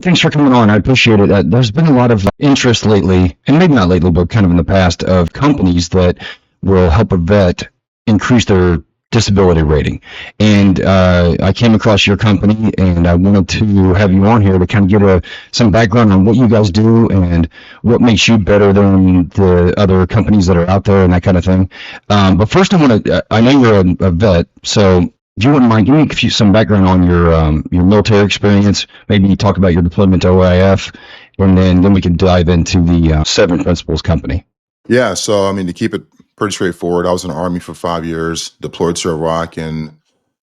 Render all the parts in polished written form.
Thanks for coming on. I appreciate it. There's been a lot of interest lately, and maybe not lately, but kind of in the past, of companies that will help a vet increase their disability rating. And I came across your company, and I wanted to have you on here to kind of get some background on what you guys do and what makes you better than the other companies that are out there and that kind of thing. But first, I know you're a vet, so if you wouldn't mind, give me some background on your military experience. Maybe you talk about your deployment to OIF, and then we can dive into the Seven Principles company. Yeah, so I mean, to keep it pretty straightforward, I was in the Army for 5 years, deployed to Iraq in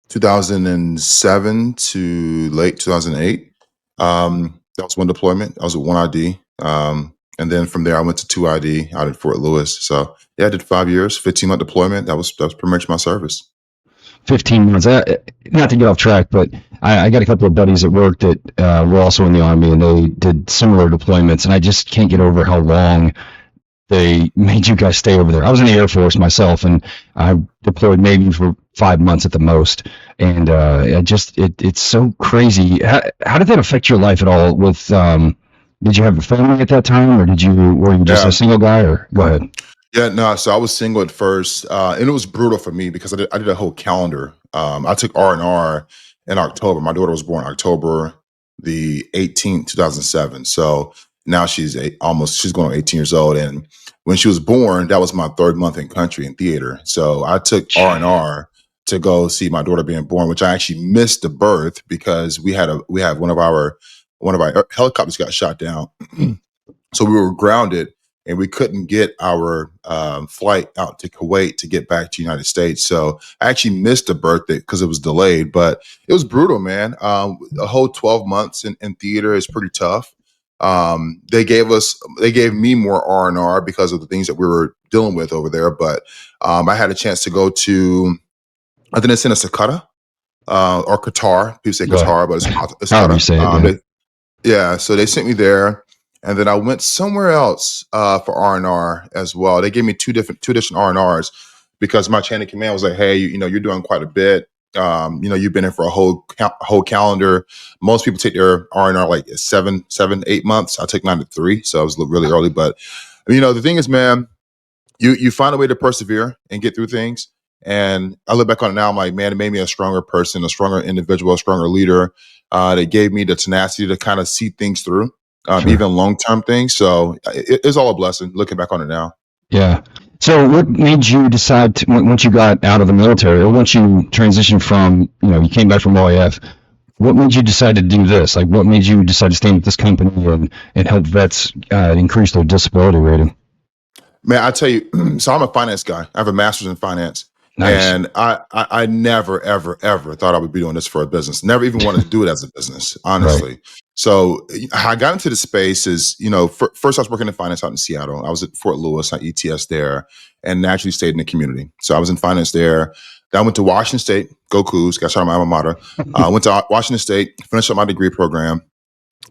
2007 to late 2008. That was one deployment. I was with one ID. And then from there, I went to two ID out at Fort Lewis. So yeah, I did 5 years, 15-month deployment. That was pretty much my service. 15 months. Not to get off track, but I got a couple of buddies at work that were also in the Army, and they did similar deployments, and I just can't get over how long they made you guys stay over there. I was in the Air Force myself, and I deployed maybe for 5 months at the most. And it's so crazy. How did that affect your life at all? Did you have a family at that time, or were you just a Yeah. single guy? Or go ahead. Yeah, no, so I was single at first, and it was brutal for me because I did a whole calendar. I took R&R in October. My daughter was born October the 18th, 2007. So now she's going on 18 years old. And when she was born, that was my third month in country in theater. So I took R&R to go see my daughter being born, which I actually missed the birth because we had one of our helicopters got shot down. So we were grounded and we couldn't get our flight out to Kuwait to get back to the United States. So I actually missed the birthday because it was delayed, but it was brutal, man. A whole 12 months in theater is pretty tough. They gave me more R&R because of the things that we were dealing with over there. But I had a chance to go to, I think it's in a Qatar, or Qatar. People say Go ahead. Qatar, but it's However you Qatar. say it. Yeah. Yeah, so they sent me there, and then I went somewhere else for R&R as well. They gave me two additional R&Rs because my chain of command was like, "Hey, you're doing quite a bit. You've been in for a whole calendar. Most people take their R&R like 7, 8 months. I took mine to 3, so I was really early. But the thing is, man, you find a way to persevere and get through things. And I look back on it now, I'm like, man, it made me a stronger person, a stronger individual, a stronger leader. They gave me the tenacity to kind of see things through, Sure. even long-term things. So it's all a blessing looking back on it now. Yeah. So what made you decide once you got out of the military, or once you transitioned from, you came back from OIF, what made you decide to do this? Like, what made you decide to stay with this company and help vets increase their disability rating? Man, I tell you, so I'm a finance guy. I have a master's in finance. Nice. And I never, ever, ever thought I would be doing this for a business. Never even wanted to do it as a business, Right. honestly. So how I got into the space is, first I was working in finance out in Seattle. I was at Fort Lewis, I ETS there, and naturally stayed in the community. So I was in finance there. Then I went to Washington State, go Cougs, got shot on my alma mater. Went to Washington State, finished up my degree program,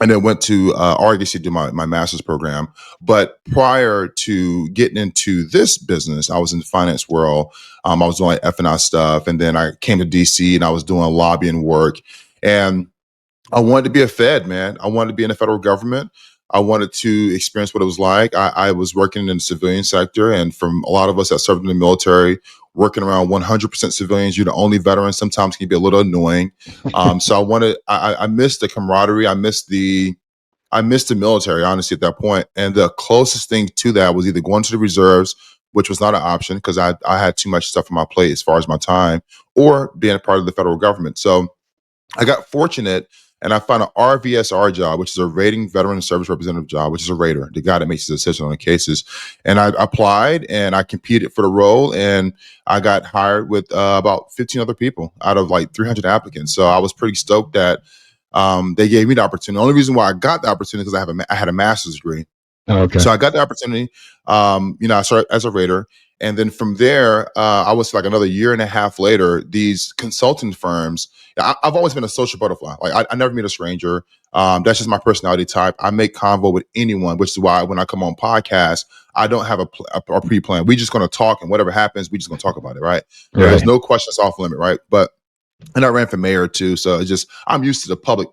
and then went to Oregon to do my master's program. But prior to getting into this business, I was in the finance world. I was doing like F&I stuff, and then I came to DC and I was doing lobbying work. And I wanted to be a Fed, man. I wanted to be in the federal government. I wanted to experience what it was like. I was working in the civilian sector, and from a lot of us that served in the military, working around 100% civilians, you're the only veteran. Sometimes can be a little annoying. So I missed the camaraderie. I missed the military, honestly, at that point. And the closest thing to that was either going to the reserves, which was not an option because I had too much stuff on my plate as far as my time, or being a part of the federal government. So I got fortunate and I found an RVSR job, which is a rating veteran service representative job, which is a rater, the guy that makes the decision on the cases. And I applied and I competed for the role, and I got hired with about 15 other people out of like 300 applicants. So I was pretty stoked that they gave me the opportunity. The only reason why I got the opportunity is because I had a master's degree. Oh, okay. So I got the opportunity. I started as a rater. And then from there, I was like another year and a half later, these consulting firms. I've always been a social butterfly. Like I never meet a stranger. That's just my personality type. I make convo with anyone, which is why when I come on podcasts, I don't have a pre-plan. We just going to talk, and whatever happens, we just going to talk about it, right? There's Right. no questions off limit, right? But And I ran for mayor too. So it's just, I'm used to the public,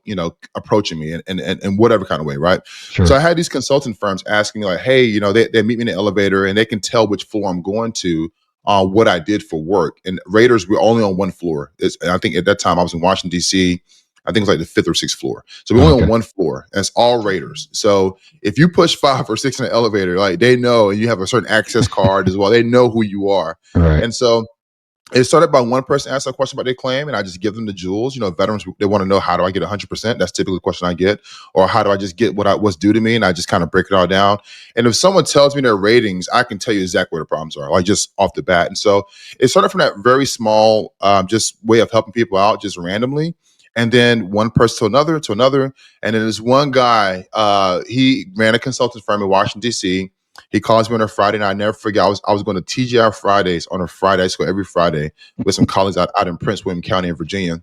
approaching me in whatever kind of way, right? So Sure. I had these consulting firms asking me like, hey, they meet me in the elevator and they can tell which floor I'm going to, what I did for work. And Raiders were only on one floor. And I think at that time I was in Washington, D.C. I think it was like the fifth or sixth floor. So we're only on Okay. one floor and it's all Raiders. So if you push 5 or 6 in the elevator, like they know, and you have a certain access card as well, they know who you are. Right. And so it started by one person asking a question about their claim, and I just give them the jewels. Veterans, they want to know, how do I get 100%? That's typically the question I get. Or how do I just get what's due to me? And I just kind of break it all down. And if someone tells me their ratings, I can tell you exactly where the problems are, like just off the bat. And so it started from that very small, just way of helping people out just randomly. And then one person to another, to another. And then this one guy, he ran a consulting firm in Washington, D.C. He calls me on a Friday, and I never forget. I was going to TGI Fridays on a Friday. I used to go every Friday with some colleagues out in Prince William County in Virginia.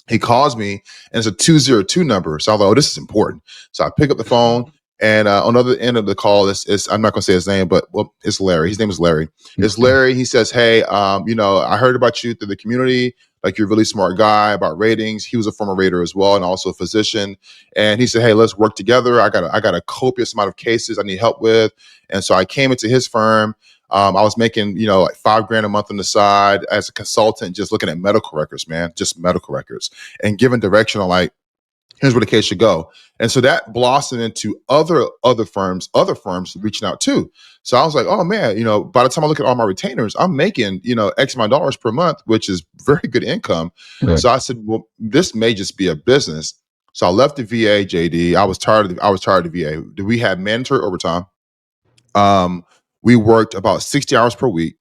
He calls me, and it's a 202 number. So I was like, oh, this is important. So I pick up the phone, and on the other end of the call, it's I'm not going to say his name, but it's Larry. His name is Larry. It's Okay. Larry. He says, hey, I heard about you through the community. Like, you're a really smart guy about ratings. He was a former rater as well, and also a physician. And he said, hey, let's work together. I got a copious amount of cases I need help with. And so I came into his firm. I was making, like $5,000 a month on the side as a consultant, just looking at medical records, man, just medical records, and giving direction on like, here's where the case should go. And so that blossomed into other firms reaching out too. So I was like, oh man, by the time I look at all my retainers, I'm making, X amount of dollars per month, which is very good income. Right. So I said, well, this may just be a business. So I left the VA, JD. I was tired of the VA. We had mandatory overtime. We worked about 60 hours per week.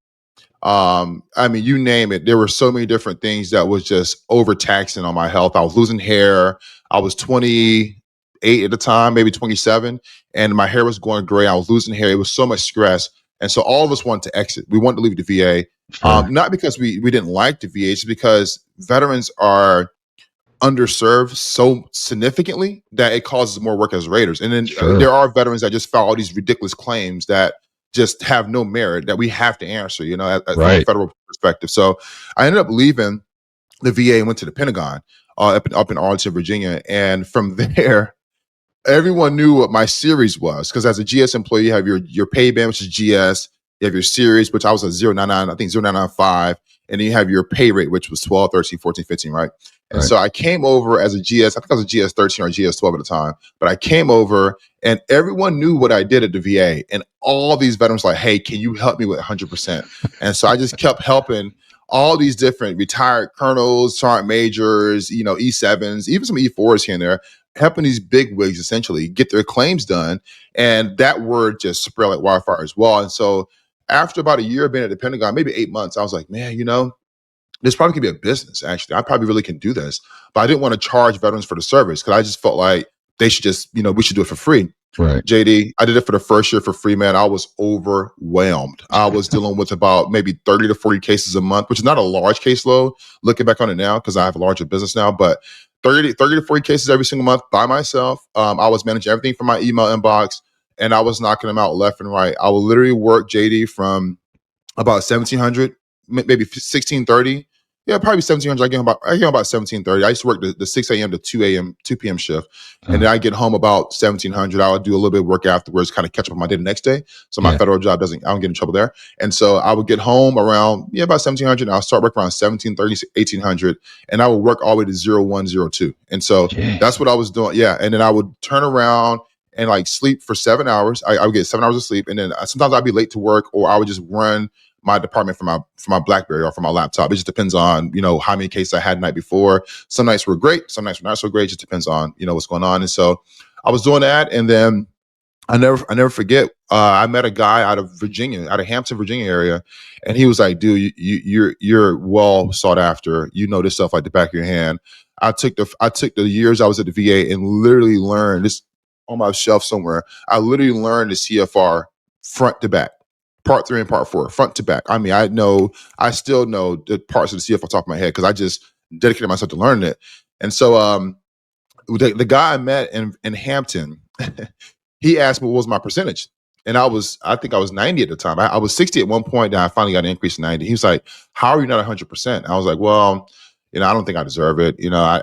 I mean, you name it. There were so many different things that was just overtaxing on my health. I was losing hair. I was 28 at the time, maybe 27, and my hair was going gray. I was losing hair. It was so much stress. And so all of us wanted to exit. We wanted to leave the VA. Sure. Not because we didn't like the VA, it's because veterans are underserved so significantly that it causes more work as raiders. And then there Sure. are veterans that just file all these ridiculous claims that just have no merit that we have to answer, from a Right. federal perspective. So I ended up leaving the VA and went to the Pentagon, up in Arlington, Virginia. And from there, everyone knew what my series was, because as a GS employee, you have your pay band, which is GS. You have your series, which I was a 099, I think 0995. And then you have your pay rate, which was 12, 13, 14, 15, right? And Right. so I came over as a GS. I think I was a GS 13 or GS 12 at the time. But I came over and everyone knew what I did at the VA. And all these veterans were like, hey, can you help me with 100%? And so I just kept helping all these different retired colonels, sergeant majors, E7s, even some E4s here and there, helping these big wigs essentially get their claims done. And that word just spread like wildfire as well. And so after about a year of being at the Pentagon, maybe 8 months, I was like, man, this probably could be a business, actually. I probably really can do this. But I didn't want to charge veterans for the service because I just felt like they should just, we should do it for free. Right. JD, I did it for the first year for free, man. I was overwhelmed. I was dealing with about maybe 30 to 40 cases a month, which is not a large caseload looking back on it now because I have a larger business now, but 30 to 40 cases every single month by myself. I was managing everything from my email inbox, and I was knocking them out left and right. I would literally work, JD, from about 1700, maybe 1630. Yeah, probably 1700. I get home about 1730. I used to work the 6 a.m. to 2 p.m. shift. And Uh, then I get home about 1700. I would do a little bit of work afterwards, kind of catch up on my day the next day. So my yeah. federal job I don't get in trouble there. And so I would get home around, about 1700. And I'll start work around 1730, 1800. And I would work all the way to 0102. And so that's Jeez. what I was doing. Yeah. And then I would turn around and like sleep for 7 hours. I would get 7 hours of sleep. And then sometimes I'd be late to work, or I would just run my department from my BlackBerry or from my laptop. It just depends on, how many cases I had the night before. Some nights were great, some nights were not so great. It just depends on, what's going on. And so I was doing that. And then I never forget, I met a guy out of Virginia, out of Hampton, Virginia area. And he was like, dude, you're well sought after. You know this stuff like the back of your hand. I took the years I was at the VA and literally learned this on my shelf somewhere. I literally learned the CFR front to back, part 3 and part 4, front to back. I mean, I still know the parts of the CFR off the top of my head because I just dedicated myself to learning it. And so the guy I met in Hampton, he asked me what was my percentage. And I think I was 90 at the time. I was 60 at one point, and I finally got an increase to 90. He was like, how are you not 100%? I was like, well, I don't think I deserve it. I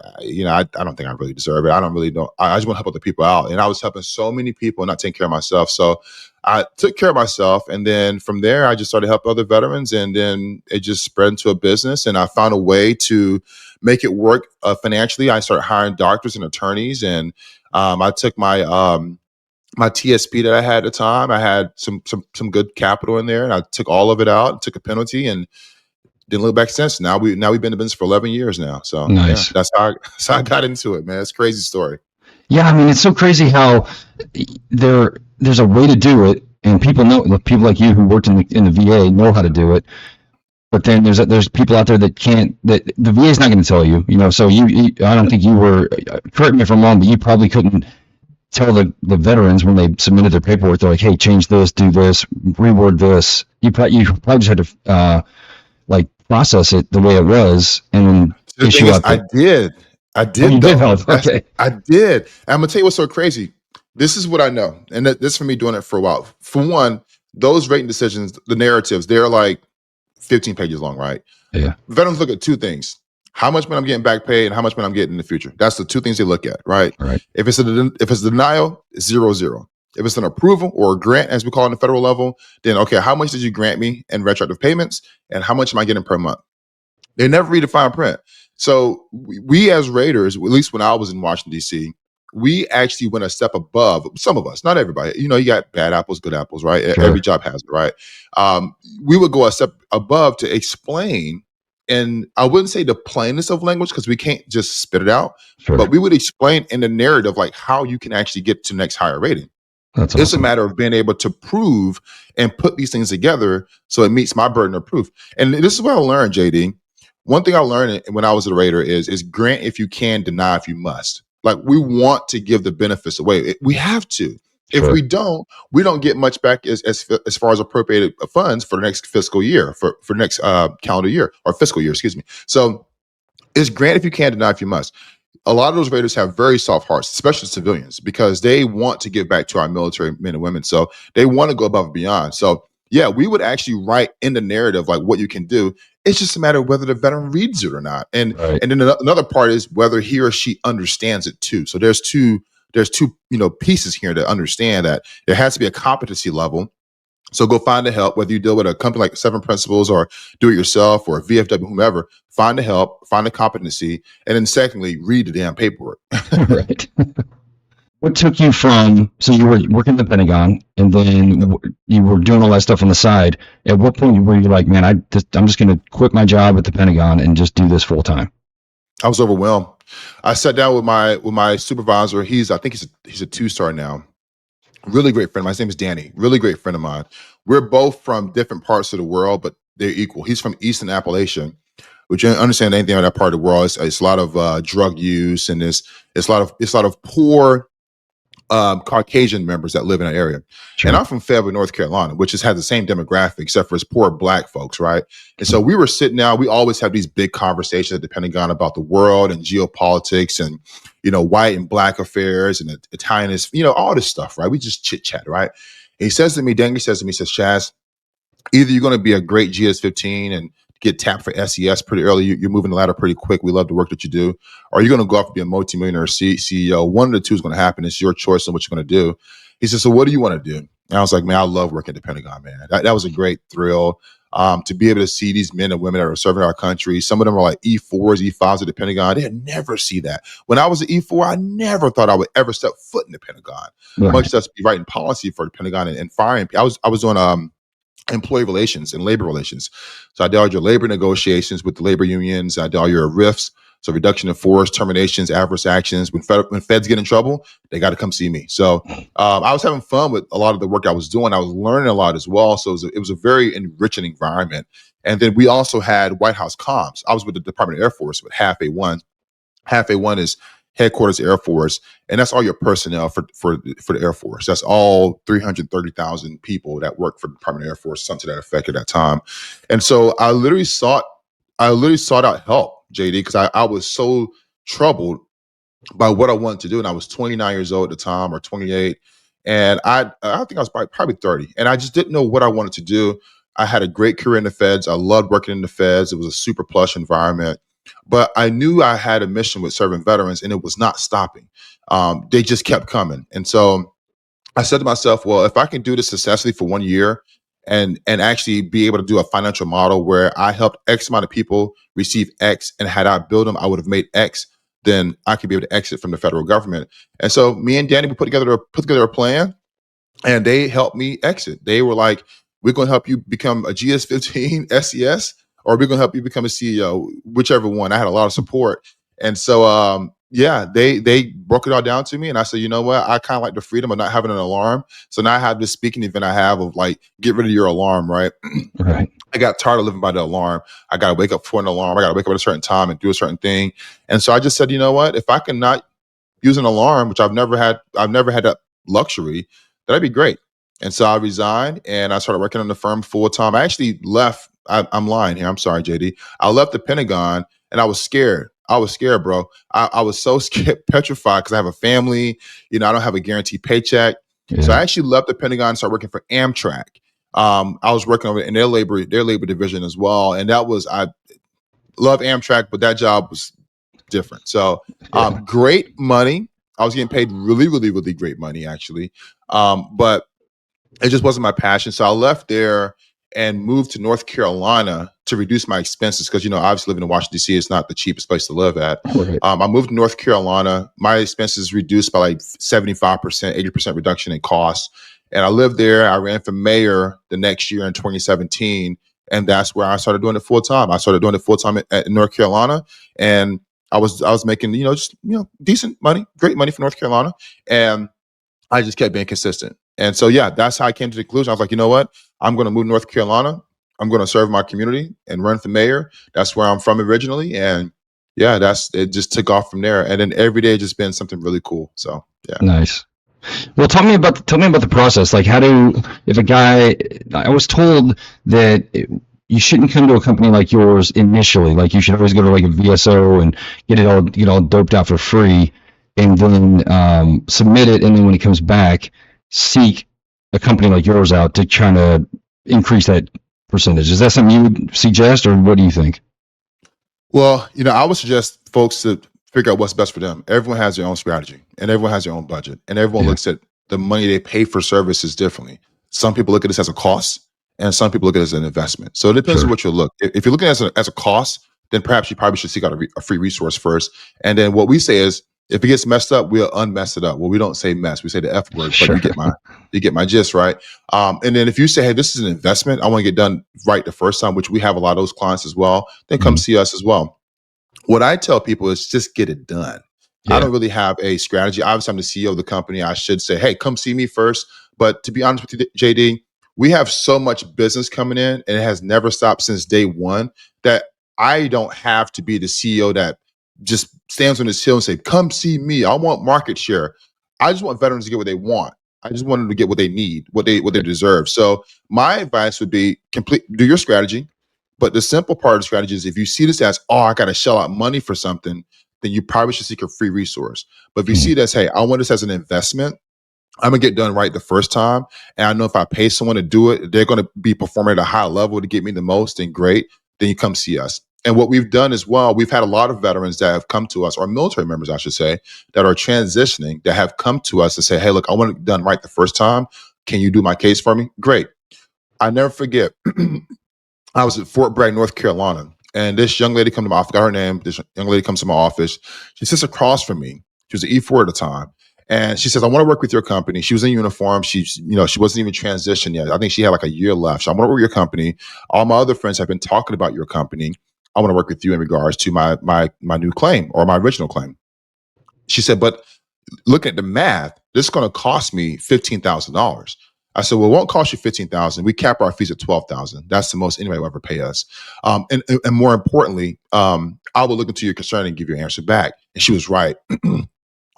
don't think I really deserve it. I don't really know. I just want to help other people out. And I was helping so many people and not taking care of myself. So I took care of myself. And then from there, I just started helping other veterans. And then it just spread into a business. And I found a way to make it work financially. I started hiring doctors and attorneys. And I took my TSP that I had at the time. I had some good capital in there, and I took all of it out, took a penalty, and didn't look back since. Now we've been in business for 11 years now. So yeah, Nice. that's how I got into it, man. It's a crazy story. Yeah, I mean, it's so crazy how there's a way to do it, and people know, people like you who worked in the VA know how to do it. But then there's people out there that can't. That the VA is not going to tell you. So I don't think you were. Correct me if I'm wrong, but you probably couldn't tell the veterans when they submitted their paperwork. They're like, hey, change this, do this, reword this. You probably just had to like process it the way it was, and then The thing issue is, out I the. did, I Oh, you did did though. help. Okay. I did. And I'm gonna tell you what's so crazy. This is what I know, and this is for me doing it for a while. For one, those rating decisions, the narratives, they're like 15 pages long, right? Yeah. Veterans look at two things: how much money I'm getting back paid, and how much money I'm getting in the future. That's the two things they look at, right? All right. If it's a denial, it's 0-0. If it's an approval or a grant, as we call it on the federal level, then okay, how much did you grant me in retroactive payments, and how much am I getting per month? They never read the fine print. So we as Raiders, at least when I was in Washington D.C., we actually went a step above. Some of us, not everybody. You got bad apples, good apples, right? Every Sure. job has it, right? We would go a step above to explain, and I wouldn't say the plainness of language because we can't just spit it out, but Sure. we would explain in the narrative like how you can actually get to the next higher rating. That's It's a awesome. matter of being able to prove and put these things together so it meets my burden of proof. And this is what I learned, JD. One thing I learned when I was a Raider is grant if you can, deny if you must. Like we want to give the benefits away. We have to. If Sure. we don't get much back as far as appropriated funds for the next fiscal year, for the next calendar year or fiscal year, excuse me. So it's grant if you can, deny if you must. A lot of those Raiders have very soft hearts, especially civilians, because they want to give back to our military men and women. So they want to go above and beyond. So yeah, we would actually write in the narrative like what you can do. It's just a matter of whether the veteran reads it or not. And Right. and then another part is whether he or she understands it too. So there's two pieces here to understand that there has to be a competency level. So go find the help, whether you deal with a company like Seven Principles or do it yourself or VFW, whomever, find the help, find the competency. And then secondly, read the damn paperwork. Right. What took you from, so you were working at the Pentagon and then you were doing all that stuff on the side. At what point were you like, man, I'm just going to quit my job at the Pentagon and just do this full time? I was overwhelmed. I sat down with my supervisor. I think he's a 2-star now. Really great friend. His name is Danny. Really great friend of mine. We're both from different parts of the world, but they're equal. He's from Eastern Appalachia, which you understand anything on that part of the world. It's a lot of drug use, and it's a lot of poor Caucasian members that live in that area. And Sure. I'm from Fayetteville, North Carolina, which has had the same demographic, except for it's poor black folks, right? And so we were sitting down. We always have these big conversations at the Pentagon about the world and geopolitics and, white and black affairs and Italian, all this stuff, right? We just chit chat, right? And he says to me, Danny says to me, he says, Chaz, either you're going to be a great GS-15 and get tapped for SES pretty early. You're moving the ladder pretty quick. We love the work that you do. Or you're going to go off and be a multimillionaire CEO. One of the two is going to happen. It's your choice on what you're going to do. He said, so what do you want to do? And I was like, man, I love working at the Pentagon, man. That was a great thrill to be able to see these men and women that are serving our country. Some of them are like E4s, E5s at the Pentagon. They'd never see that. When I was an E4, I never thought I would ever step foot in the Pentagon, much Right. less be writing policy for the Pentagon and firing. I was doing employee relations and labor relations. So I did all your labor negotiations with the labor unions. I did all your RIFs, so reduction in force, terminations, adverse actions. When feds get in trouble, they got to come see me. So I was having fun with a lot of the work I was doing. I was learning a lot as well. So it was a very enriching environment. And then we also had White House comms. I was with the Department of Air Force with Half A1. Half A1 is headquarters Air Force, and that's all your personnel for the Air Force. That's all 330,000 people that work for the Department of Air Force, something to that effect at that time. And so I literally sought out help, JD, because I was so troubled by what I wanted to do, and I was 29 years old at the time, or 28, and I think I was probably 30, and I just didn't know what I wanted to do. I had a great career in the feds. I loved working in the feds. It was a super plush environment. But I knew I had a mission with serving veterans, and it was not stopping. They just kept coming, and so I said to myself, well, if I can do this successfully for 1 year and actually be able to do a financial model where I helped X amount of people receive X, and had I built them, I would have made X, then I could be able to exit from the federal government. And so me and Danny, we put together a plan, and they helped me exit. They were like, "We're going to help you become a GS-15 SES, or we're going to help you become a CEO, whichever one." I had a lot of support, and so yeah, they broke it all down to me, and I said, you know what? I kind of like the freedom of not having an alarm. So now I have this speaking event I have of like, get rid of your alarm, right? Right. I got tired of living by the alarm. I got to wake up for an alarm. I got to wake up at a certain time and do a certain thing. And so I just said, you know what? If I can not use an alarm, which I've never had that luxury, that'd be great. And so I resigned and I started working on the firm full time. I actually left. I'm lying here. I'm sorry, JD. I left the Pentagon and I was scared. I was scared, bro. I was so scared, petrified, because I have a family. I don't have a guaranteed paycheck. So Yeah. I actually left the Pentagon and started working for Amtrak. I was working over in their labor division as well, and I love Amtrak, but that job was different. So, Yeah. great money. I was getting paid really, really, really great money, actually. But it just wasn't my passion. So I left there and moved to North Carolina to reduce my expenses, because, obviously living in Washington, D.C. is not the cheapest place to live at. Right. I moved to North Carolina. My expenses reduced by like 75%, 80% reduction in costs. And I lived there. I ran for mayor the next year in 2017. And that's where I started doing it full time. I started doing it full time at North Carolina. And I was making, just, decent money, great money for North Carolina. And I just kept being consistent. And so, yeah, that's how I came to the conclusion. I was like, you know what? I'm going to move to North Carolina. I'm going to serve my community and run for mayor. That's where I'm from originally. And yeah, it just took off from there. And then every day just been something really cool. So, yeah. Nice. Well, tell me about the process. Like, if a guy, I was told that you shouldn't come to a company like yours initially. Like, you should always go to like a VSO and get all doped out for free, and then submit it. And then when it comes back, seek a company like yours out to try to increase that percentage. Is that something you would suggest, or what do you think? Well, I would suggest folks to figure out what's best for them. Everyone has their own strategy, and everyone has their own budget, and everyone Yeah, looks at the money they pay for services differently. Some people look at this as a cost, and some people look at it as an investment. So it depends on sure. what you look. If you're looking at it as a cost, then perhaps you probably should seek out a free resource first. And then what we say is, if it gets messed up, we'll unmess it up. Well, we don't say mess; we say the F word, but Sure. you get my gist, right? And then if you say, hey, this is an investment, I want to get done right the first time, which we have a lot of those clients as well, then come Mhm. see us as well. What I tell people is just get it done. I Yeah, don't really have a strategy. Obviously, I'm the CEO of the company. I should say, hey, come see me first. But to be honest with you, JD, we have so much business coming in, and it has never stopped since day one, that I don't have to be the CEO that just stands on his hill and say, come see me. I want market share. I just want veterans to get what they want. I just want them to get what they need, what they deserve. So my advice would be, do your strategy. But the simple part of the strategy is, if you see this as, oh, I got to shell out money for something, then you probably should seek a free resource. But if you see mhm, it as, hey, I want this as an investment, I'm gonna get done right the first time. And I know if I pay someone to do it, they're gonna be performing at a high level to get me the most, and great, then you come see us. And what we've done as well, we've had a lot of veterans that have come to us, or military members, I should say, that are transitioning, that have come to us and say, hey, look, I want it done right the first time. Can you do my case for me? Great. I never forget. I was at Fort Bragg, North Carolina, and this young lady come to my office. Got her name. This young lady comes to my office. She sits across from me. She was an E4 at the time, and she says, "I want to work with your company." She was in uniform. She wasn't even transitioned yet. I think she had like a year left. So I want to work with your company. All my other friends have been talking about your company. I want to work with you in regards to my new claim, or my original claim. She said, but looking at the math, this is going to cost me $15,000. I said, well, it won't cost you 15,000. We cap our fees at 12,000. That's the most anybody will ever pay us. And more importantly, I will look into your concern and give you an answer back. And she was right.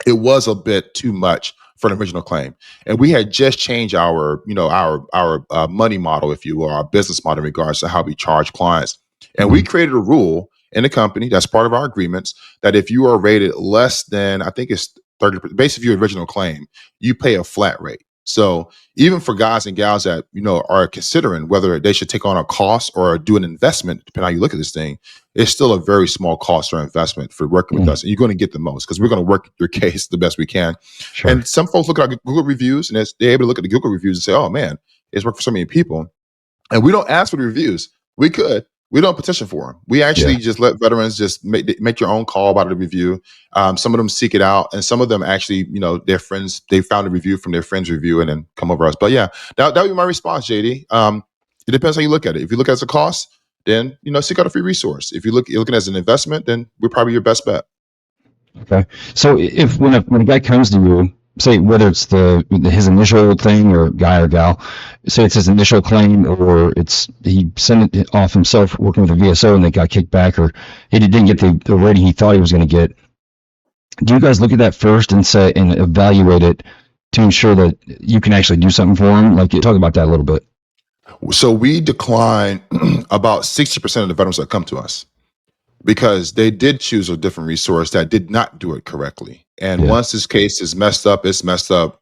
It was a bit too much for an original claim, and we had just changed our money model, if you will, our business model in regards to how we charge clients. And we mhm. created a rule in the company that's part of our agreements, that if you are rated less than, I think it's 30%, basically your original claim, you pay a flat rate. So even for guys and gals that, are considering whether they should take on a cost or do an investment, depending on how you look at this thing, it's still a very small cost or investment for working with Mm, us. And you're going to get the most because we're going to work your case the best we can. sure. And some folks look at our Google reviews and they're able to look at the Google reviews and say, oh man, it's worked for so many people. And we don't ask for the reviews. We could. We don't petition for them. We Yeah. actually just let veterans just make your own call about the review. Some of them seek it out, and some of them actually, their friends, they found a review from their friends' review and then come over us. But yeah, that would be my response, JD. It depends how you look at it. If you look at it as a cost, then seek out a free resource. If you're looking as an investment, then we're probably your best bet. Okay. So if when a guy comes to you, say whether it's his initial thing or guy or gal, say it's his initial claim or it's he sent it off himself working with a VSO and they got kicked back or he didn't get the rating he thought he was going to get. Do you guys look at that first and say and evaluate it to ensure that you can actually do something for him? Like, talk about that a little bit. So we decline about 60% of the veterans that come to us, because they did choose a different resource that did not do it correctly. And Yeah. once this case is messed up, it's messed up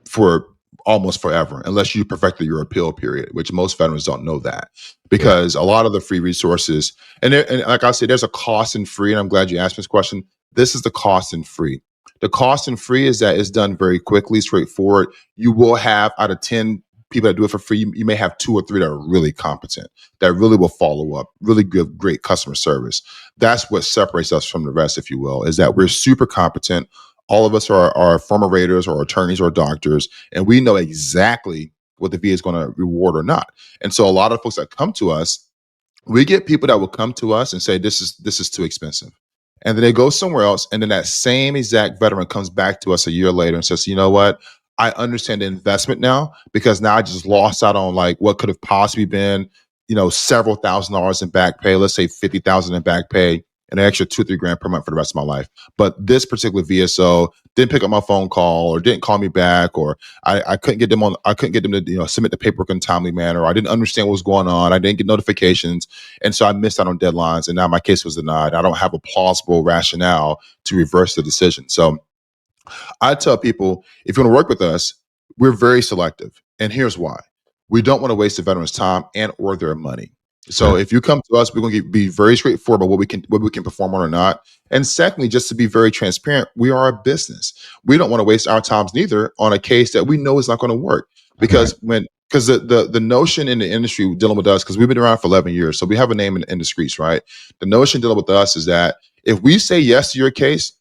for almost forever, unless you perfected your appeal period, which most veterans don't know that. Yeah. Because a lot of the free resources, and like I said, there's a cost in free, and I'm glad you asked me this question. This is the cost in free. The cost in free is that it's done very quickly, straightforward. You will have, out of 10 people that do it for free, you may have 2 or 3 that are really competent, that really will follow up, really give great customer service. That's what separates us from the rest, if you will, is that we're super competent. All of us are former raiders or attorneys or doctors, and we know exactly what the VA is going to reward or not. And so a lot of folks that come to us, we get people that will come to us and say, this is too expensive. And then they go somewhere else. And then that same exact veteran comes back to us a year later and says, you know what? I understand the investment now, because now I just lost out on like what could have possibly been, several $1,000s in back pay, let's say 50,000 in back pay, and an extra 2 or 3 grand per month for the rest of my life. But this particular VSO didn't pick up my phone call or didn't call me back, or I couldn't get them to submit the paperwork in a timely manner. Or I didn't understand what was going on. I didn't get notifications. And so I missed out on deadlines, and now my case was denied. I don't have a plausible rationale to reverse the decision. So I tell people, if you want to work with us, we're very selective. And here's why. We don't want to waste the veterans' time and or their money. So Right. if you come to us, we're going to be very straightforward about what we can perform on or not. And secondly, just to be very transparent, we are a business. We don't want to waste our times neither on a case that we know is not going to work. Right. Because the notion in the industry dealing with us, because we've been around for 11 years, so we have a name in the streets, right? The notion dealing with us is that if we say yes to your case,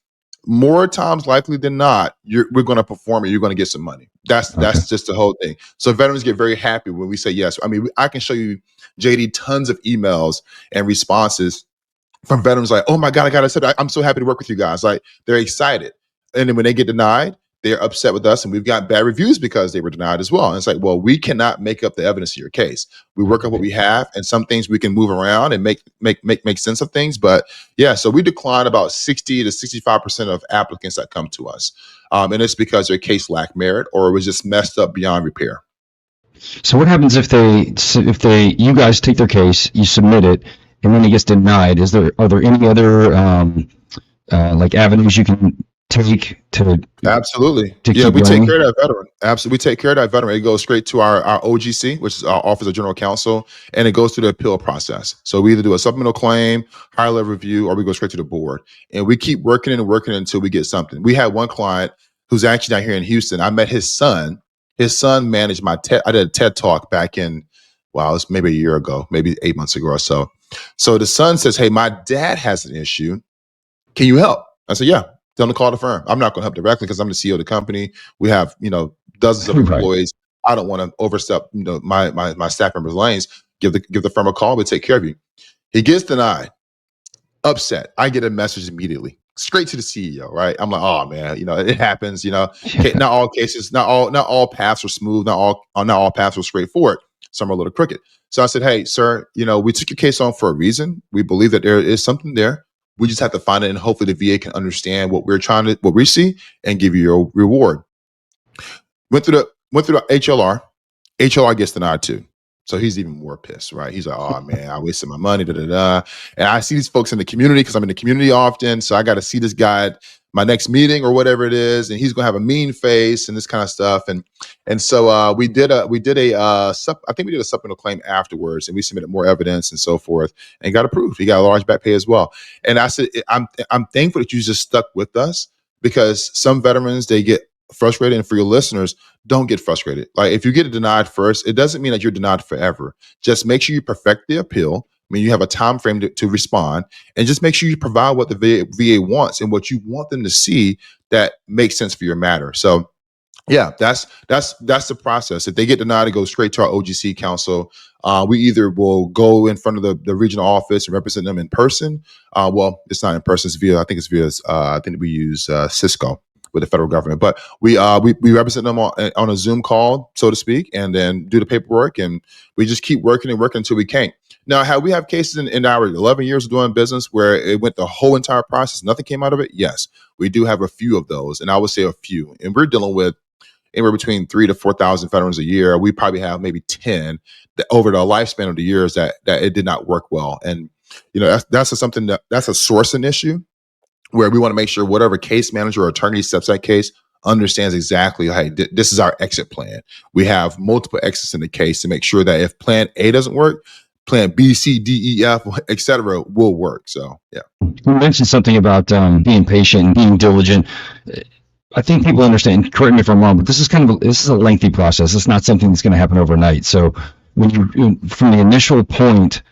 more times likely than not, we're going to perform and you're going to get some money. Okay. That's just the whole thing. So veterans get very happy when we say yes. I mean, I can show you, JD, tons of emails and responses from veterans like, oh my God, I'm so happy to work with you guys. Like, they're excited. And then when they get denied, they're upset with us. And we've got bad reviews because they were denied as well. And it's like, well, we cannot make up the evidence of your case. We work on what we have, and some things we can move around and make sense of things. But yeah, so we decline about 60 to 65% of applicants that come to us. And it's because their case lacked merit or it was just messed up beyond repair. So what happens you guys take their case, you submit it, and then it gets denied? Are there any other like avenues you can take Absolutely. to Yeah, keep we take going? care of that veteran. Absolutely. We take care of that veteran. It goes straight to our OGC, which is our Office of General Counsel, and it goes through the appeal process. So we either do a supplemental claim, higher level review, or we go straight to the board. And we keep working and working until we get something. We had one client who's actually down here in Houston. I met his son. His son managed I did a TED talk back in, wow, it was maybe a year ago, maybe 8 months ago or so. So the son says, hey, my dad has an issue. Can you help? I said, yeah, tell them to call the firm. I'm not going to help directly because I'm the CEO of the company. We have, dozens of Right. employees. I don't want to overstep, my staff members' lanes. Give the firm a call. We take care of you. He gets denied, upset. I get a message immediately, straight to the CEO. Right? I'm like, oh man, it happens. Yeah. Not all cases, not all paths are smooth. Not all paths are straightforward. Some are a little crooked. So I said, hey, sir, we took your case on for a reason. We believe that there is something there. We just have to find it, and hopefully the VA can understand what we see, and give you your reward. Went through the HLR. HLR gets denied too. So he's even more pissed, right? He's like, oh man, I wasted my money, da da da. And I see these folks in the community because I'm in the community often. So I got to see this guy at my next meeting or whatever it is, and he's gonna have a mean face and this kind of stuff. And so I think we did a supplemental claim afterwards, and we submitted more evidence and so forth, and got approved. He got a large back pay as well. And I said, I'm thankful that you just stuck with us, because some veterans, they get frustrated. And for your listeners, don't get frustrated. Like, if you get denied first, it doesn't mean that you're denied forever. Just make sure you perfect the appeal. I mean, you have a time frame to respond, and just make sure you provide what the VA wants and what you want them to see that makes sense for your matter. So yeah, that's the process. If they get denied, it goes straight to our OGC council. We either will go in front of the regional office and represent them in person. Well, it's not in person; it's via. I think it's via. I think we use Cisco with the federal government, but we represent them on a Zoom call, so to speak, and then do the paperwork, and we just keep working and working until we can't. Now, we have cases in our 11 years of doing business where it went the whole entire process, nothing came out of it? Yes, we do have a few of those, and I would say a few, and we're dealing with anywhere between 3,000 to 4,000 veterans a year. We probably have maybe 10 that over the lifespan of the years that it did not work well. And that's a sourcing issue where we want to make sure whatever case manager or attorney steps that case understands exactly, hey, this is our exit plan. We have multiple exits in the case to make sure that if plan A doesn't work, plan B, C, D, E, F, et cetera, will work. So yeah. You mentioned something about being patient and being diligent. I think people understand, correct me if I'm wrong, but this is a lengthy process. It's not something that's going to happen overnight. So from the initial point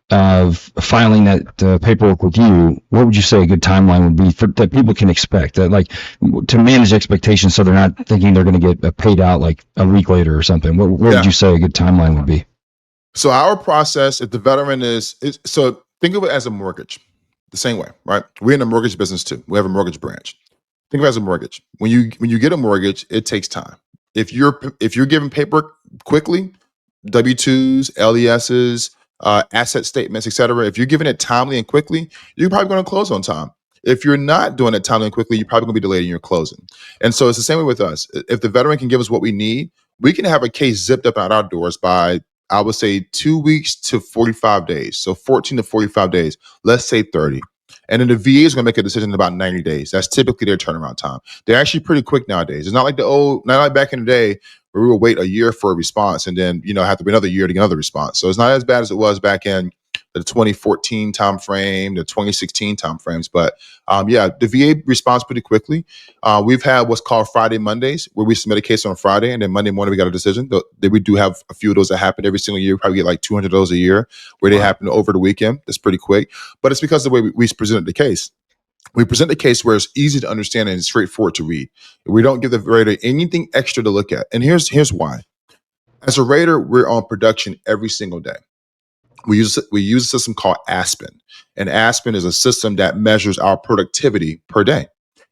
of filing that paperwork with you, what would you say a good timeline would be that people can expect, to manage expectations so they're not thinking they're going to get paid out like a week later or something? What would you say a good timeline would be? So our process, if the veteran so think of it as a mortgage, the same way, right? We're in the mortgage business too. We have a mortgage branch. Think of it as a mortgage. When you get a mortgage, it takes time. If you're given paperwork quickly, W-2s, LESs, asset statements, et cetera, if you're giving it timely and quickly, you're probably going to close on time. If you're not doing it timely and quickly, you're probably going to be delayed in your closing. And so it's the same way with us. If the veteran can give us what we need, we can have a case zipped up out our doors by, I would say, 2 weeks to 45 days. So 14 to 45 days, let's say 30. And then the VA is going to make a decision in about 90 days. That's typically their turnaround time. They're actually pretty quick nowadays. It's not like back in the day where we would wait a year for a response and then, have to wait another year to get another response. So it's not as bad as it was back in the 2014 timeframe, the 2016 timeframes. But the VA responds pretty quickly. We've had what's called Friday Mondays, where we submit a case on Friday, and then Monday morning we got a decision. We do have a few of those that happen every single year. We probably get like 200 of those a year where they happen over the weekend. That's pretty quick. But it's because of the way we presented the case. We present the case where it's easy to understand and straightforward to read. We don't give the rater anything extra to look at. And here's why. As a rater, we're on production every single day. We use a system called Aspen, and Aspen is a system that measures our productivity per day.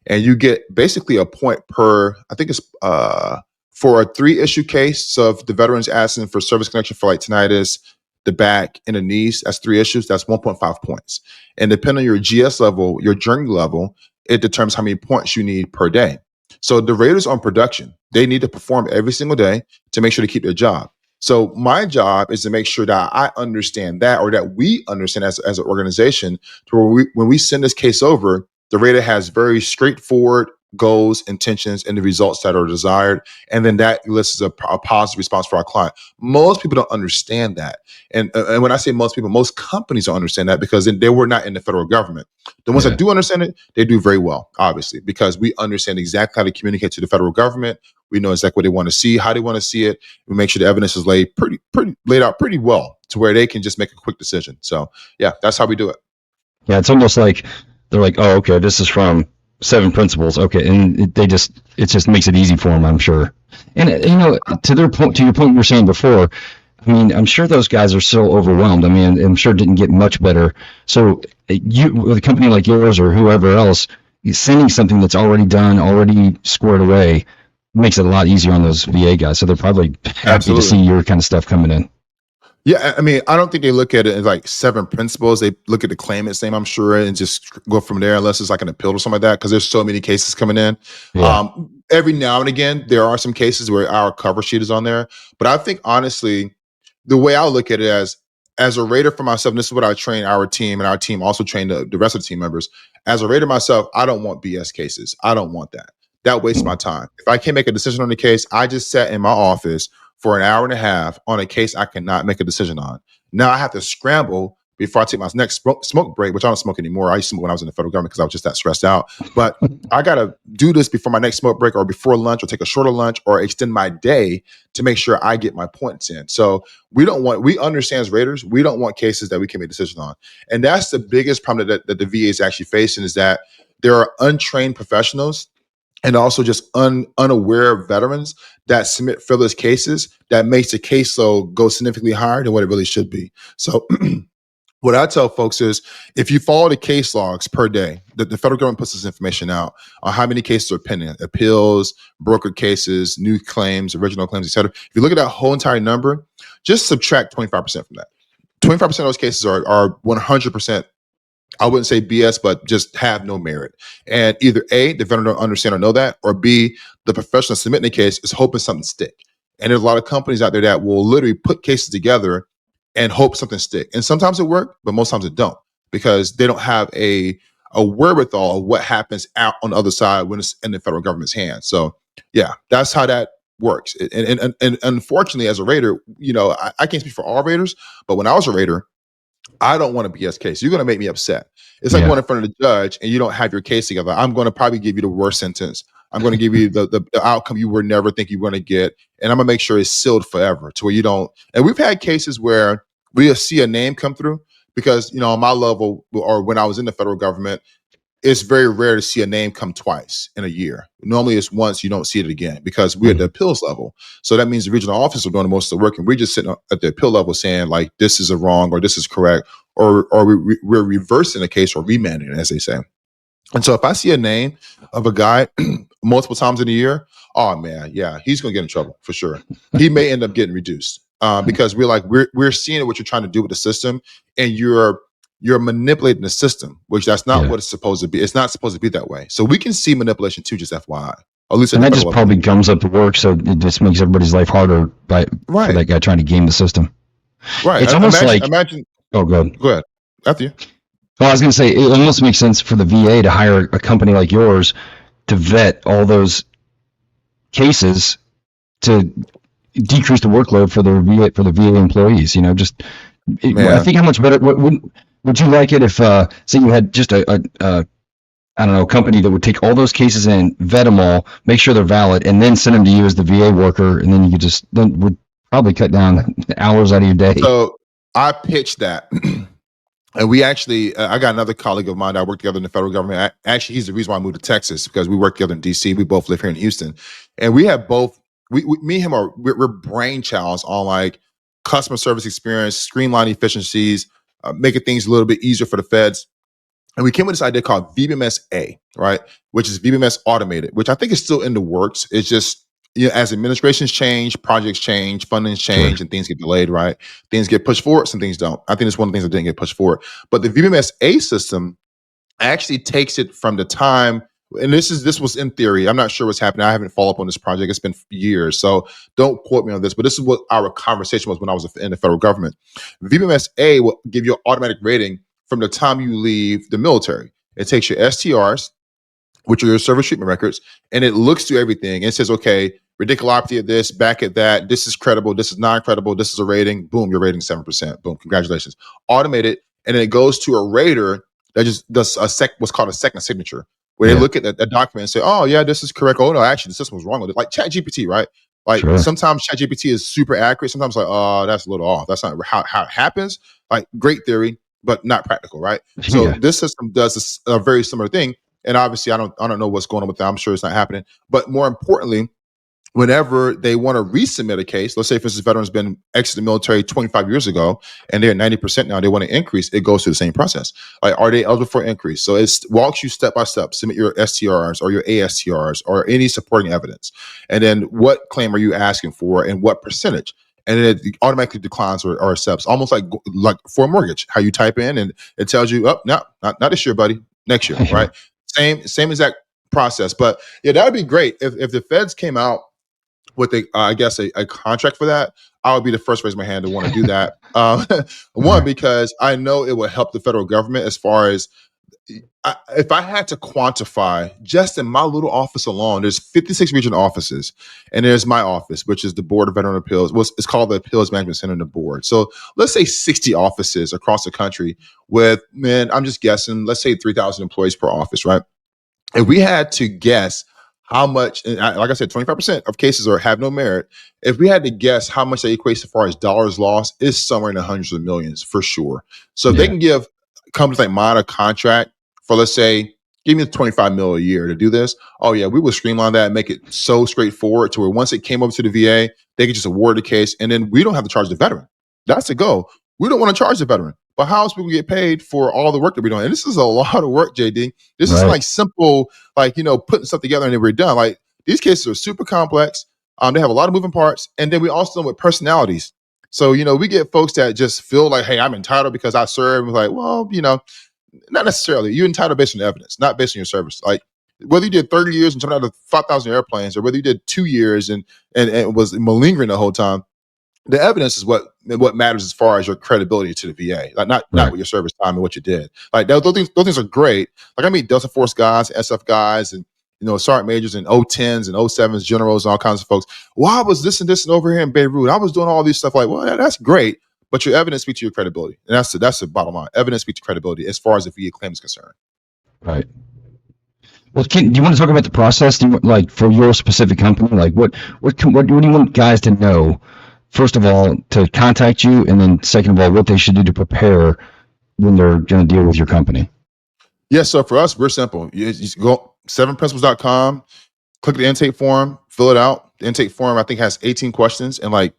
And you get basically a point per, I think it's for a 3-issue case. So if the veteran's asking for service connection for like tinnitus, the back, and the knees, that's 3 issues, that's 1.5 points. And depending on your GS level, your journey level, it determines how many points you need per day. So the raters on production, they need to perform every single day to make sure to keep their job. So my job is to make sure that I understand that, or that we understand as an organization, to where when we send this case over, the rater has very straightforward goals, intentions, and the results that are desired. And then that elicits a positive response for our client. Most people don't understand that. And when I say most people, most companies don't understand that, because they were not in the federal government. The ones that do understand it, they do very well, obviously, because we understand exactly how to communicate to the federal government. We know exactly what they want to see, how they want to see it. We make sure the evidence is laid out pretty well to where they can just make a quick decision. So yeah, that's how we do it. Yeah, it's almost like they're like, oh, okay, this is from 7 principles. Okay, and it just makes it easy for them, I'm sure. And to your point you were saying before, I mean, I'm sure those guys are so overwhelmed. I mean, I'm sure it didn't get much better. So you, with a company like yours or whoever else, sending something that's already done, already squared away, makes it a lot easier on those VA guys. So they're probably happy to see your kind of stuff coming in. Yeah, I mean, I don't think they look at it as like 7 principles. They look at the claimant's name, I'm sure, and just go from there, unless it's like an appeal or something like that, because there's so many cases coming in. Yeah. Every now and again, there are some cases where our cover sheet is on there. But I think, honestly, the way I look at it as a rater for myself, and this is what I train our team, and our team also train the rest of the team members. As a rater myself, I don't want BS cases. I don't want that. That wastes my time. If I can't make a decision on the case, I just sat in my office for an hour and a half on a case I cannot make a decision on. Now I have to scramble before I take my next smoke break, which I don't smoke anymore. I used to smoke when I was in the federal government because I was just that stressed out. But I got to do this before my next smoke break or before lunch or take a shorter lunch or extend my day to make sure I get my points in. So we understand as raters, we don't want cases that we can make decisions on. And that's the biggest problem that the VA is actually facing, is that there are untrained professionals and also just unaware veterans that submit frivolous cases that makes the caseload go significantly higher than what it really should be. So what I tell folks is, if you follow the case logs per day, the federal government puts this information out on how many cases are pending, appeals, broker cases, new claims, original claims, et cetera. If you look at that whole entire number, just subtract 25% from that. 25% of those cases are 100%, I wouldn't say BS, but just have no merit. And either A, the veteran don't understand or know that, or B, the professional submitting the case is hoping something stick. And there's a lot of companies out there that will literally put cases together and hope something stick. And sometimes it works, but most times it don't, because they don't have a wherewithal of what happens out on the other side when it's in the federal government's hands. So yeah, that's how that works. And unfortunately, as a rater, I can't speak for all raters, but when I was a rater, I don't want a BS case. You're going to make me upset. It's like going in front of the judge and you don't have your case together. I'm going to probably give you the worst sentence. I'm going to give you the outcome you would never think you're going to get. And I'm going to make sure it's sealed forever to where you don't. And we've had cases where we see a name come through because, on my level or when I was in the federal government, it's very rare to see a name come twice in a year. Normally it's once, you don't see it again because we're at the appeals level. So that means the regional office are doing most of the work and we're just sitting at the appeal level saying like, this is a wrong or this is correct, or we're reversing the case or remanding it, as they say. And so if I see a name of a guy multiple times in a year, oh man, yeah, he's going to get in trouble for sure. He may end up getting reduced because we're seeing what you're trying to do with the system, and you're manipulating the system, which that's not what it's supposed to be. It's not supposed to be that way. So we can see manipulation too, just FYI. At least and that just probably gums up the work, so it just makes everybody's life harder for that guy trying to game the system. Right. It's almost imagine. Oh, go ahead. Go ahead. After you. Well, I was going to say, it almost makes sense for the VA to hire a company like yours to vet all those cases to decrease the workload for the VA employees. I think how much better would you like it if say you had just a I don't know, company that would take all those cases and vet them all, make sure they're valid, and then send them to you as the VA worker, and then you could would probably cut down hours out of your day. So I pitched that. And we actually, I got another colleague of mine that I worked together in the federal government. Actually, he's the reason why I moved to Texas, because we work together in DC. We both live here in Houston. And we have both, me and him we're brainchilds on like customer service experience, streamline efficiencies, making things a little bit easier for the feds. And we came with this idea called VBMS A, right? Which is VBMS automated, which I think is still in the works. It's just, as administrations change, projects change, fundings change, and things get delayed, right? Things get pushed forward, some things don't. I think it's one of the things that didn't get pushed forward. But the VBMS A system actually takes it from the time, and this was in theory. I'm not sure what's happening. I haven't followed up on this project. It's been years, so don't quote me on this. But this is what our conversation was when I was in the federal government. VBMS A will give you an automatic rating from the time you leave the military. It takes your STRs, which are your service treatment records, and it looks through everything and says, okay, radiculopathy of this, back at that, this is credible, this is not credible, this is a rating, boom, your rating 7%. Boom, congratulations. Automated, and then it goes to a rater that just does what's called a second signature, where they look at the document and say, oh yeah, this is correct. Oh no, actually the system was wrong with it. Like ChatGPT, right? Like sometimes ChatGPT is super accurate. Sometimes like, oh, that's a little off. That's not how it happens. Like great theory, but not practical, right? So this system does a very similar thing. And obviously, I don't know what's going on with that. I'm sure it's not happening. But more importantly, whenever they want to resubmit a case, let's say, for instance, veteran's been exited the military 25 years ago, and they're at 90% now, they want to increase, it goes through the same process. Like, are they eligible for increase? So it walks you step by step. Submit your STRs or your ASTRs or any supporting evidence. And then what claim are you asking for and what percentage? And then it automatically declines or accepts, almost like for a mortgage, how you type in and it tells you, oh, no, not this year, buddy, next year, right? Same exact process. But yeah, that would be great if the feds came out with I guess a contract for that, I would be the first to raise my hand to want to do that. One, Right. because I know it will help the federal government as far as if I had to quantify just in my little office alone, there's 56 regional offices, and there's my office, which is the Board of Veteran Appeals. Well, it's called the Appeals Management Center and the board. So let's say 60 offices across the country with, man, I'm just guessing, let's say 3,000 employees per office, right? If we had to guess how much, and like I said, 25% of cases have no merit. If we had to guess how much that equates as far as dollars lost, is somewhere in the hundreds of millions for sure. So if they Yeah. can give companies like mine a contract for, let's say, give me 25 mil a year to do this. Oh yeah, we would streamline that and make it so straightforward to where once it came over to the VA, they could just award the case, and then we don't have to charge the veteran. That's the goal. We don't want to charge the veteran, but how else we can get paid for all the work that we're doing? And this is a lot of work, JD. This isn't Right. like simple, like, putting stuff together and then we're done. Like, these cases are super complex. They have a lot of moving parts, and then we also deal with personalities. So we get folks that just feel like, hey, I'm entitled because I serve. Like, well, not necessarily. You're entitled based on evidence, not based on your service. Like, whether you did 30 years and jumped out of 5,000 airplanes, or whether you did 2 years and was malingering the whole time, the evidence is what matters as far as your credibility to the VA. Like, not Right. with your service time and what you did. Like, those things are great. Like, I meet Delta Force guys, SF guys, and sergeant majors and O10s and O7s, generals, and all kinds of folks. Well, I was this and over here in Beirut. I was doing all these stuff. Like, well, that's great, but your evidence speaks to your credibility, and that's the bottom line. Evidence speaks to credibility as far as the VA claim is concerned. Right. Well, do you want to talk about the process? Like for your specific company, like what do you want guys to know? First of all, to contact you, and then second of all, what they should do to prepare when they're going to deal with your company. Yeah, so for us, we're simple. You just go 7principles.com, click the intake form, fill it out. The intake form, I think, has 18 questions, and like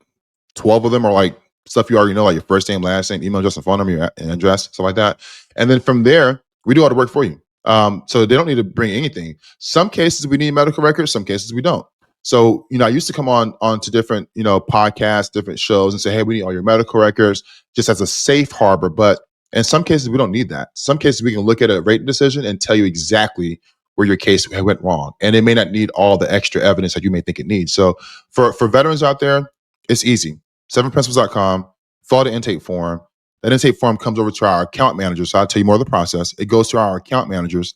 12 of them are like stuff you already know, like your first name, last name, email address, and phone number, your address, stuff like that. And then from there, we do all the work for you. So they don't need to bring anything. Some cases we need medical records, some cases we don't. So, I used to come on to different, podcasts, different shows and say, hey, we need all your medical records just as a safe harbor. But in some cases, we don't need that. Some cases we can look at a rating decision and tell you exactly where your case went wrong. And it may not need all the extra evidence that you may think it needs. So for veterans out there, it's easy. 7principles.com, fill out the intake form. That intake form comes over to our account managers. So I'll tell you more of the process. It goes to our account managers.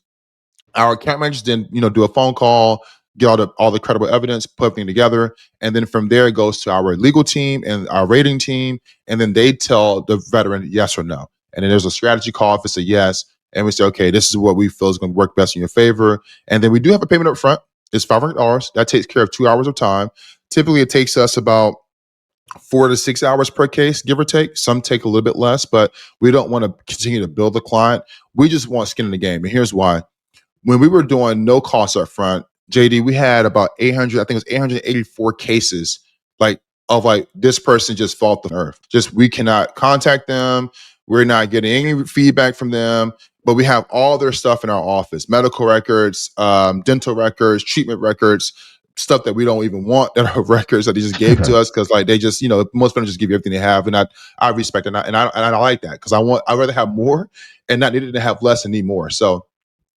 Our account managers then, do a phone call, get all the credible evidence, put everything together. And then from there, it goes to our legal team and our rating team. And then they tell the veteran yes or no. And then there's a strategy call if it's a yes. And we say, okay, this is what we feel is going to work best in your favor. And then we do have a payment up front. It's $500. That takes care of 2 hours of time. Typically, it takes us about 4 to 6 hours per case, give or take. Some take a little bit less, but we don't want to continue to build the client. We just want skin in the game. And here's why. When we were doing no cost up front, JD, we had about 800, I think it was 884 cases, like, of like, this person just fought the earth. Just, we cannot contact them. We're not getting any feedback from them, but we have all their stuff in our office: medical records, dental records, treatment records, stuff that we don't even want that are records that they just gave to Right. us because, like, they just, most of them just give you everything they have, and I respect it, and I like that because I'd rather have more and not needed to have less and need more. So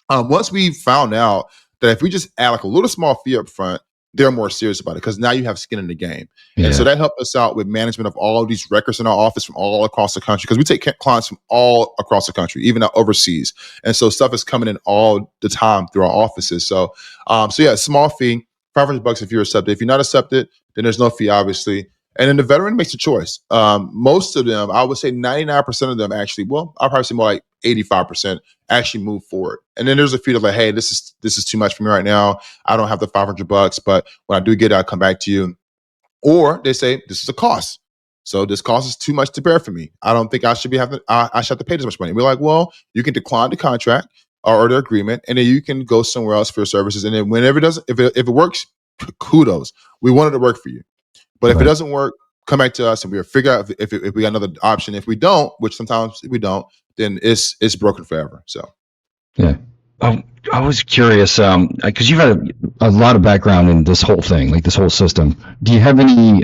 once we found out that if we just add like a little small fee up front, they're more serious about it because now you have skin in the game. And so Yeah. that helped us out with management of all of these records in our office from all across the country because we take clients from all across the country, even out overseas. And so stuff is coming in all the time through our offices. So yeah, small fee, $500 if you're accepted. If you're not accepted, then there's no fee, obviously. And then the veteran makes a choice. Most of them, I would say 99% of them actually, well, I'll probably say more like 85% actually move forward. And then there's a few of like, hey, this is too much for me right now. I don't have the $500, but when I do get it, I'll come back to you. Or they say this is a cost. So this cost is too much to bear for me. I don't think I should be having. I should have to pay this much money. We're like, well, you can decline the contract or the agreement, and then you can go somewhere else for your services. And then whenever it doesn't, if it works, kudos. We wanted to work for you. But if it Right. doesn't work, come back to us and we'll figure out if we got another option. If we don't, which sometimes we don't, then it's broken forever. So Yeah. Oh, I was curious, because you've had a lot of background in this whole thing, like this whole system. Do you have any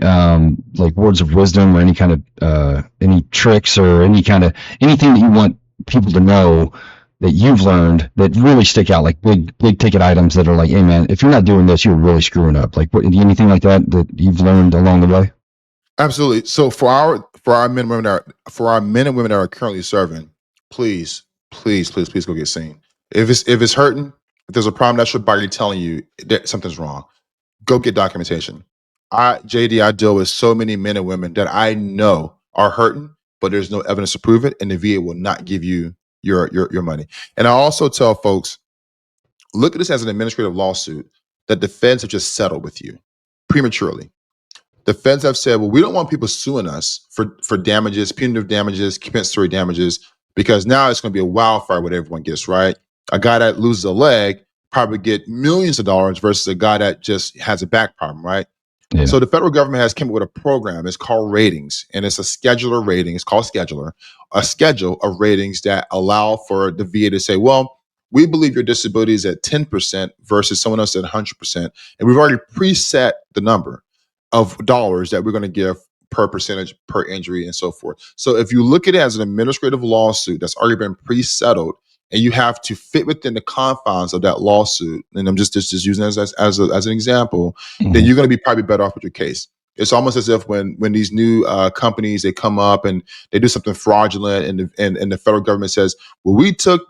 like words of wisdom or any kind of any tricks or any kind of anything that you want people to know that you've learned that really stick out, like big ticket items that are like, hey man, if you're not doing this, you're really screwing up. Like anything like that you've learned along the way? Absolutely. So for our men and women that are currently serving, please, please, please, please go get seen. If it's hurting, if there's a problem, that's your body telling you that something's wrong. Go get documentation. I deal with so many men and women that I know are hurting, but there's no evidence to prove it, and the VA will not give you your money. And I also tell folks, look at this as an administrative lawsuit that the feds have just settled with you prematurely. The feds have said, well, we don't want people suing us for damages, punitive damages, compensatory damages, because now it's going to be a wildfire what everyone gets, right? A guy that loses a leg probably get millions of dollars versus a guy that just has a back problem, right? Yeah. So the federal government has come up with a program. It's called ratings, and it's a scheduler rating. It's called scheduler, a schedule of ratings that allow for the VA to say, well, we believe your disability is at 10% versus someone else at 100%. And we've already preset the number of dollars that we're going to give per percentage, per injury, and so forth. So if you look at it as an administrative lawsuit that's already been pre-settled, and you have to fit within the confines of that lawsuit, and I'm just using it as an example, then you're going to be probably better off with your case. It's almost as if when these new companies, they come up and they do something fraudulent, and the federal government says, well, we took,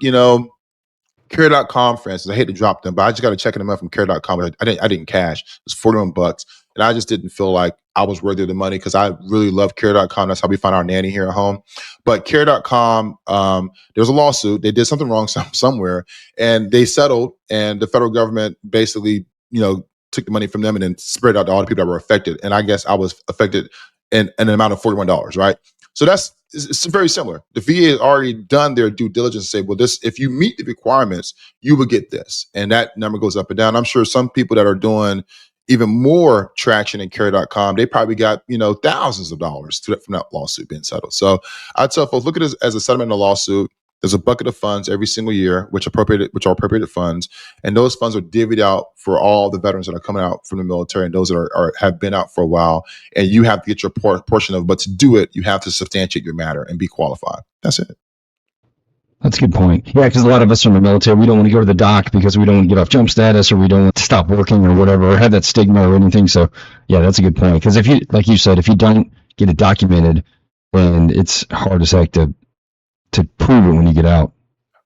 Care.com, for instance. I hate to drop them, but I just got to check them out from Care.com. But I didn't cash. It was $41, and I just didn't feel like I was worthy of the money because I really love Care.com. That's how we find our nanny here at home. But Care.com, there was a lawsuit. They did something wrong somewhere, and they settled. And the federal government basically, took the money from them and then spread it out to all the people that were affected. And I guess I was affected in an amount of $41, right? So it's very similar. The VA has already done their due diligence and say, well, this, if you meet the requirements, you will get this. And that number goes up and down. I'm sure some people that are doing even more traction in Care.com, they probably got, thousands of dollars from that lawsuit being settled. So I tell folks, look at it as a settlement in a lawsuit. There's a bucket of funds every single year, which are appropriated funds, and those funds are divvied out for all the veterans that are coming out from the military and those that have been out for a while. And you have to get your portion of it. But to do it, you have to substantiate your matter and be qualified. That's it. That's a good point. Yeah, because a lot of us from the military, we don't want to go to the doc because we don't want to get off jump status, or we don't want to stop working or whatever, or have that stigma or anything. So, yeah, that's a good point. Because if you, like you said, if you don't get it documented, then it's hard as heck to prove it when you get out.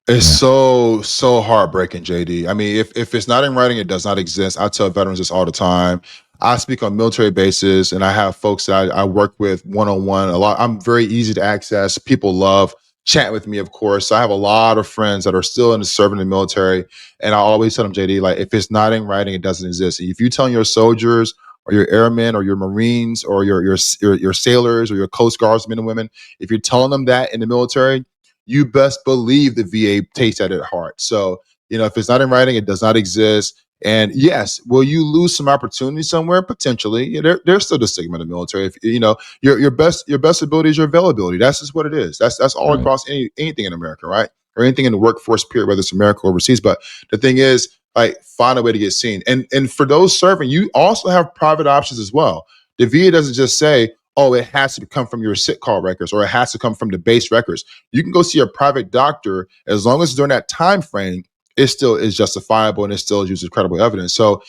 It's so heartbreaking, JD. I mean, if it's not in writing, it does not exist. I tell veterans this all the time. I speak on military bases, and I have folks that I work with one-on-one a lot. I'm very easy to access. People love chatting with me, of course. So I have a lot of friends that are still serving in the military, and I always tell them, JD, like, if it's not in writing, it doesn't exist. If you're telling your soldiers or your airmen or your Marines or your sailors or your Coast Guards men and women, if you're telling them that in the military, you best believe the VA takes that at heart. So, if it's not in writing, it does not exist. And yes, will you lose some opportunity somewhere? Potentially. There's still the stigma in the military. If your best ability is your availability. That's just what it is. That's all Right. across anything in America, right? Or anything in the workforce period, whether it's America or overseas. But the thing is, like, find a way to get seen. And for those serving, you also have private options as well. The VA doesn't just say, oh, it has to come from your sick call records or it has to come from the base records. You can go see a private doctor as long as during that time frame it still is justifiable and it still uses credible evidence. So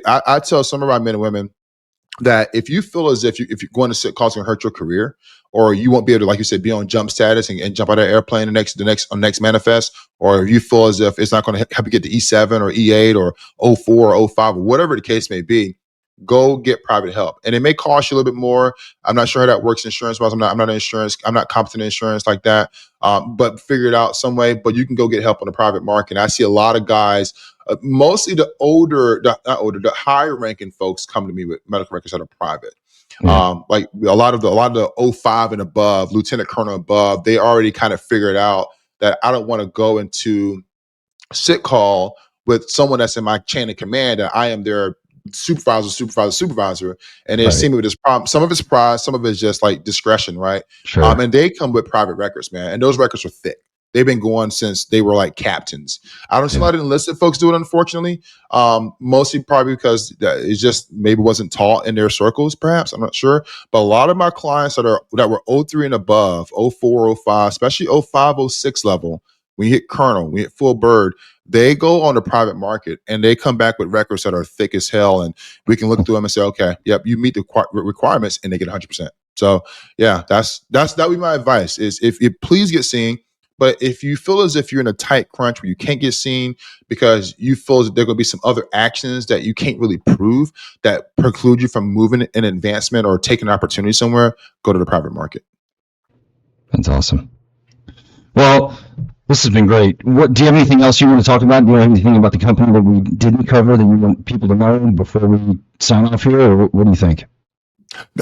I tell some of our men and women that if you feel as if you're going to sit calls and hurt your career, or you won't be able to, like you said, be on jump status and jump out of the airplane the next manifest, or if you feel as if it's not going to help you get to E7 or E8 or O4 or O5 or whatever the case may be, go get private help. And it may cost you a little bit more. I'm not sure how that works insurance wise. I'm not I'm not competent in insurance like that. But figure it out some way. But you can go get help on the private market. I see a lot of guys, mostly the higher ranking folks come to me with medical records that are private. Yeah. Like a lot of the O5 and above, lieutenant colonel above, they already kind of figured out that I don't want to go into sit call with someone that's in my chain of command and I am their supervisor, and they're Right. seeing me with this problem. Some of it's pride, some of it's just like discretion, right? Sure. And they come with private records, man, and those records are thick. They've been going since they were like captains. I don't see a Yeah. lot of enlisted folks do it, unfortunately. Mostly probably because it just maybe wasn't taught in their circles, perhaps. I'm not sure. But a lot of my clients that were O3 and above, O4, O5, especially O5, O6 level, when you hit colonel, when you hit full bird, they go on the private market and they come back with records that are thick as hell. And we can look through them and say, okay, yep, you meet the requirements, and they get 100%. So yeah, that would be my advice is if you please get seen. But if you feel as if you're in a tight crunch where you can't get seen because you feel that there are going to be some other actions that you can't really prove that preclude you from moving in advancement or taking an opportunity somewhere, go to the private market. That's awesome. Well, this has been great. What do you have anything else you want to talk about? Do you have anything about the company that we didn't cover that you want people to know before we sign off here, or what do you think?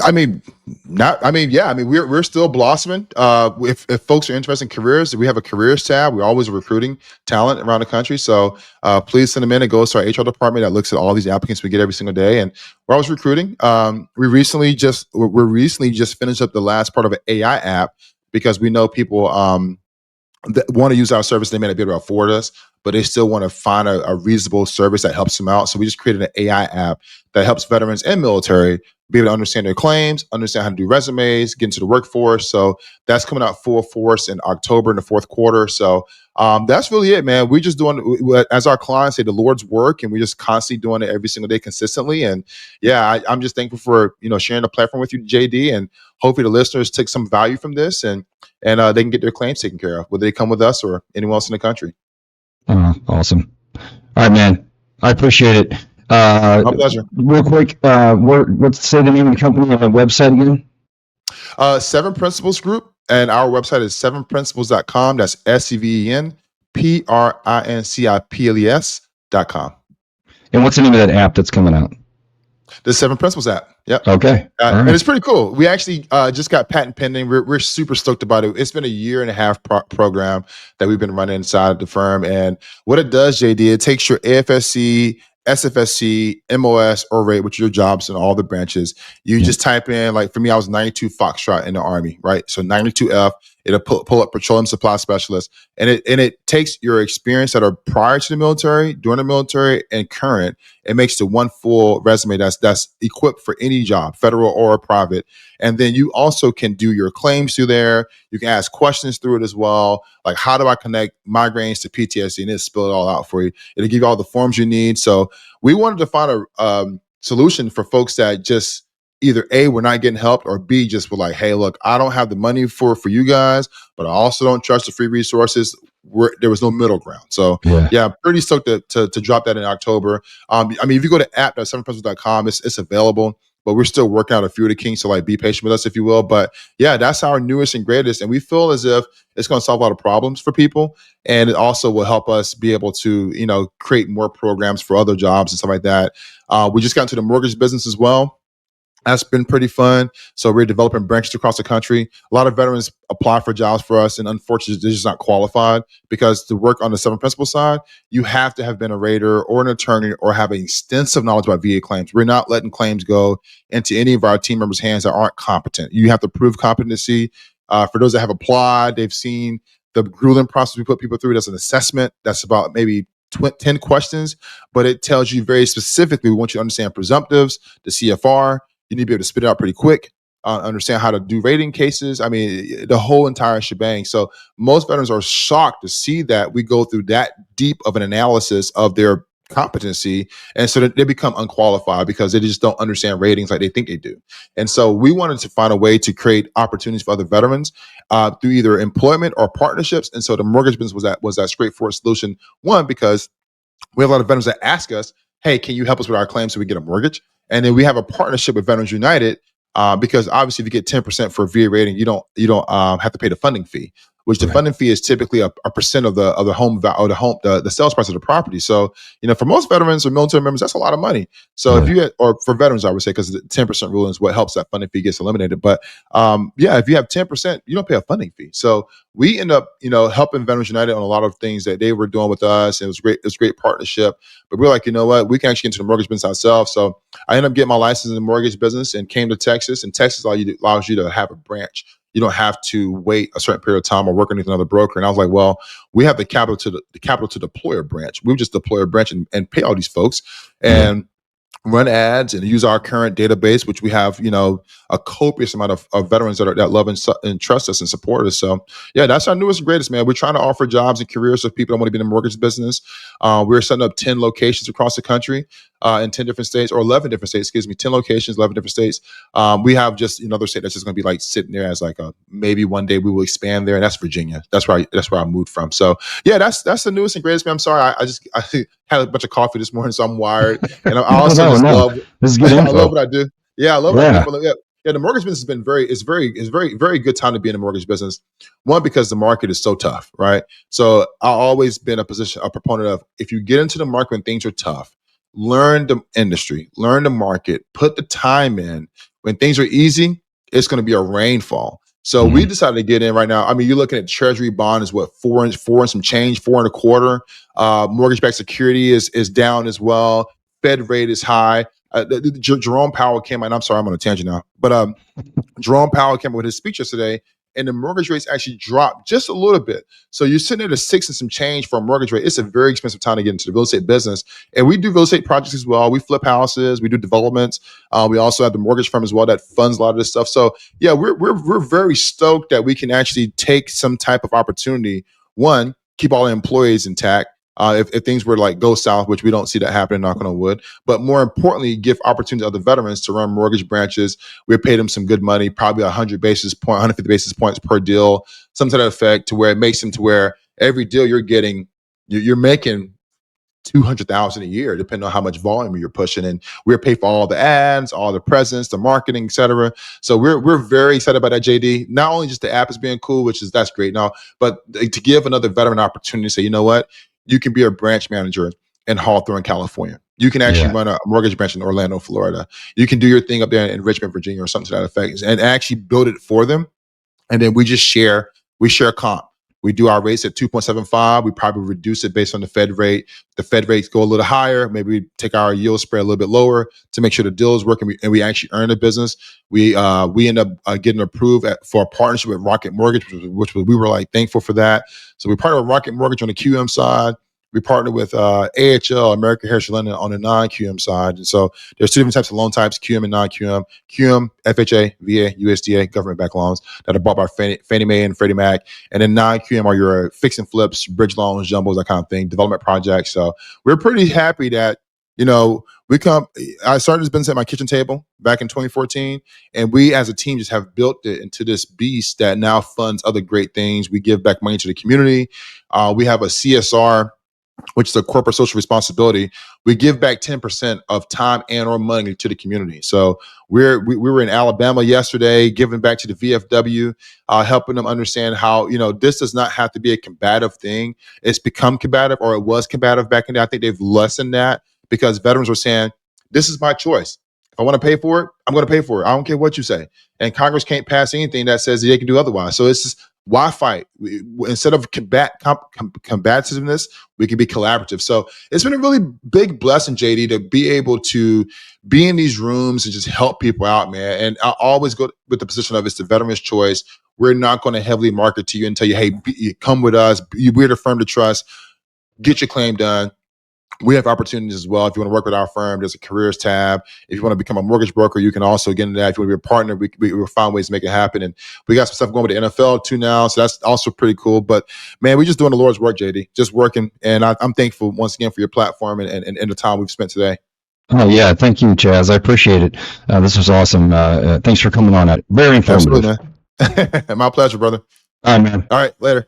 I mean, not. I mean, yeah. I mean, we're still blossoming. If folks are interested in careers, we have a careers tab. We're always recruiting talent around the country. So please send them in. It goes to our HR department that looks at all these applicants we get every single day, and we're always recruiting. We're recently just finished up the last part of an AI app because we know people that want to use our service. They may not be able to afford us, but they still want to find a reasonable service that helps them out. So we just created an AI app that helps veterans and military be able to understand their claims, understand how to do resumes, get into the workforce. So that's coming out full force in October in the fourth quarter. So that's really it, man. We're just doing, as our clients say, the Lord's work, and we're just constantly doing it every single day consistently. And yeah, I'm just thankful for sharing the platform with you, JD, and hopefully the listeners take some value from this and they can get their claims taken care of, whether they come with us or anyone else in the country. Awesome. All right, man. I appreciate it. My pleasure. Real quick, what's say the name of the company and the website again? Seven Principles Group, and our website is sevenprinciples.com. That's SEVENPRINCIPLES.com. And what's the name of that app that's coming out? The Seven Principles app. Yep. Okay. All right. And it's pretty cool. We actually just got patent pending. We're super stoked about it. It's been a year and a half program that we've been running inside the firm. And what it does, JD, it takes your AFSC, SFSC, MOS, or rate, which are your jobs in all the branches. You just type in, like for me, I was 92 Foxtrot in the Army, right? So 92F, it'll pull up petroleum supply specialist. And it takes your experience that are prior to the military, during the military, and current. It makes the one full resume that's equipped for any job, federal or private. And then you also can do your claims through there. You can ask questions through it as well. Like, how do I connect migraines to PTSD? And it'll spill it all out for you. It'll give you all the forms you need. So we wanted to find a solution for folks that just either A, we're not getting helped, or B, just were like, hey, look, I don't have the money for you guys, but I also don't trust the free resources. There was no middle ground. So yeah, I'm pretty stoked to drop that in October. I mean, if you go to app.sevenprinciples.com, it's available, but we're still working out a few of the kinks. So like, be patient with us, if you will. But yeah, that's our newest and greatest. And we feel as if it's going to solve a lot of problems for people. And it also will help us be able to, create more programs for other jobs and stuff like that. We just got into the mortgage business as well. That's been pretty fun. So we're developing branches across the country. A lot of veterans apply for jobs for us, and unfortunately, they're just not qualified because to work on the Seven Principles side, you have to have been a rater or an attorney or have extensive knowledge about VA claims. We're not letting claims go into any of our team members' hands that aren't competent. You have to prove competency. For those that have applied, they've seen the grueling process we put people through. There's an assessment that's about maybe 10 questions, but it tells you very specifically, we want you to understand presumptives, the CFR. You need to be able to spit it out pretty quick, understand how to do rating cases. I mean, the whole entire shebang. So most veterans are shocked to see that we go through that deep of an analysis of their competency. And so that they become unqualified because they just don't understand ratings like they think they do. And so we wanted to find a way to create opportunities for other veterans through either employment or partnerships. And so the mortgage business was that straightforward solution. One, because we have a lot of veterans that ask us, hey, can you help us with our claims so we get a mortgage? And then we have a partnership with Veterans United because obviously if you get 10% for a VA rating, you don't have to pay the funding fee, which the funding fee is typically a percent of the home or the sales price of the property. So, for most veterans or military members, that's a lot of money. So if you or for veterans, I would say, because the 10% rule is what helps that funding fee gets eliminated. But if you have 10%, you don't pay a funding fee. So we end up, helping Veterans United on a lot of things that they were doing with us. It was great. It was a great partnership. But we're like, you know what? We can actually get into the mortgage business ourselves. So I ended up getting my license in the mortgage business and came to Texas. And Texas allows you to have a branch. You don't have to wait a certain period of time or work underneath another broker. And I was like, well, we have the capital to deploy a branch. We would just deploy a branch and pay all these folks. And run ads and use our current database, which we have, a copious amount of veterans that love and trust us and support us. So yeah, that's our newest and greatest, man. We're trying to offer jobs and careers for people that want to be in the mortgage business. We're setting up 10 locations across the country, in 10 different states, or 11 different states, excuse me, 10 locations, 11 different states. We have just another state that's just going to be like sitting there as like a, maybe one day we will expand there. And that's Virginia. That's where I moved from. So yeah, that's the newest and greatest, man. I'm sorry. I had a bunch of coffee this morning, so I'm wired. And I No, also no, just no. love, This is good I love info. what I do. Yeah, I love what I do. Yeah. But yeah, the mortgage business has been very good time to be in the mortgage business. One, because the market is so tough, right? So I've always been a proponent of, if you get into the market when things are tough, learn the industry, learn the market, put the time in. When things are easy, it's going to be a rainfall. So we Mhm. decided to get in right now. I mean, you're looking at Treasury bond is what, four and some change, 4.25. Mortgage-backed security is down as well. Fed rate is high. Jerome Powell came out. I'm sorry, I'm on a tangent now, but Jerome Powell came up with his speech yesterday, and the mortgage rates actually dropped just a little bit. So you're sitting at a 6 and some change for a mortgage rate. It's a very expensive time to get into the real estate business. And we do real estate projects as well. We flip houses, we do developments. We also have the mortgage firm as well that funds a lot of this stuff. So yeah, we're very stoked that we can actually take some type of opportunity. One, keep all the employees intact. If things were to like go south, which we don't see that happening, knock on wood, but more importantly, give opportunity to other veterans to run mortgage branches. We paid them some good money, probably 150 basis points per deal, some to that effect, to where it makes them to where every deal you're getting, you're making 200,000 a year, depending on how much volume you're pushing. And we're paid for all the ads, all the presence, the marketing, etc. So we're very excited about that, JD. Not only just the app is being cool, that's great now, but to give another veteran an opportunity to say, you know what, you can be a branch manager in Hawthorne, California. You can actually Yeah. run a mortgage branch in Orlando, Florida. You can do your thing up there in Richmond, Virginia, or something to that effect, and actually build it for them. And then we share comp. We do our rates at 2.75. We probably reduce it based on the Fed rate. The Fed rates go a little higher. Maybe we take our yield spread a little bit lower to make sure the deal is working, and we actually earn the business. We end up getting approved for a partnership with Rocket Mortgage, we were like thankful for that. So we partner with Rocket Mortgage on the QM side. We partner with AHL, American Heritage Lending, on the non-QM side. And so there's two different types of loan types: QM and non-QM. QM, FHA, VA, USDA, government-backed loans that are bought by Fannie Mae and Freddie Mac. And then non-QM are your fix and flips, bridge loans, jumbos, that kind of thing, development projects. So we're pretty happy that, I started this business at my kitchen table back in 2014, and we as a team just have built it into this beast that now funds other great things. We give back money to the community. We have a CSR, which is a corporate social responsibility. We give back 10% of time and or money to the community. So we were in Alabama yesterday, giving back to the VFW, helping them understand how, this does not have to be a combative thing. It's become combative, or it was combative back in the day. I think they've lessened that, because veterans were saying, this is my choice. If I want to pay for it, I'm going to pay for it. I don't care what you say. And Congress can't pass anything that says they can do otherwise. So it's just, why fight? Instead of combativeness, we can be collaborative. So it's been a really big blessing, JD, to be able to be in these rooms and just help people out, man. And I always go with the position of, it's the veteran's choice. We're not going to heavily market to you and tell you, hey, come with us. We're the firm to trust. Get your claim done. We have opportunities as well. If you want to work with our firm, there's a careers tab. If you want to become a mortgage broker, you can also get into that. If you want to be a partner, we'll find ways to make it happen. And we got some stuff going with the NFL too now, so that's also pretty cool. But man, we're just doing the Lord's work, JD, just working. And I'm thankful once again for your platform and the time we've spent today. Oh, yeah. Thank you, Chaz. I appreciate it. This was awesome. Thanks for coming on. Very Absolutely, informative. man. My pleasure, brother. All right, man. All right, later.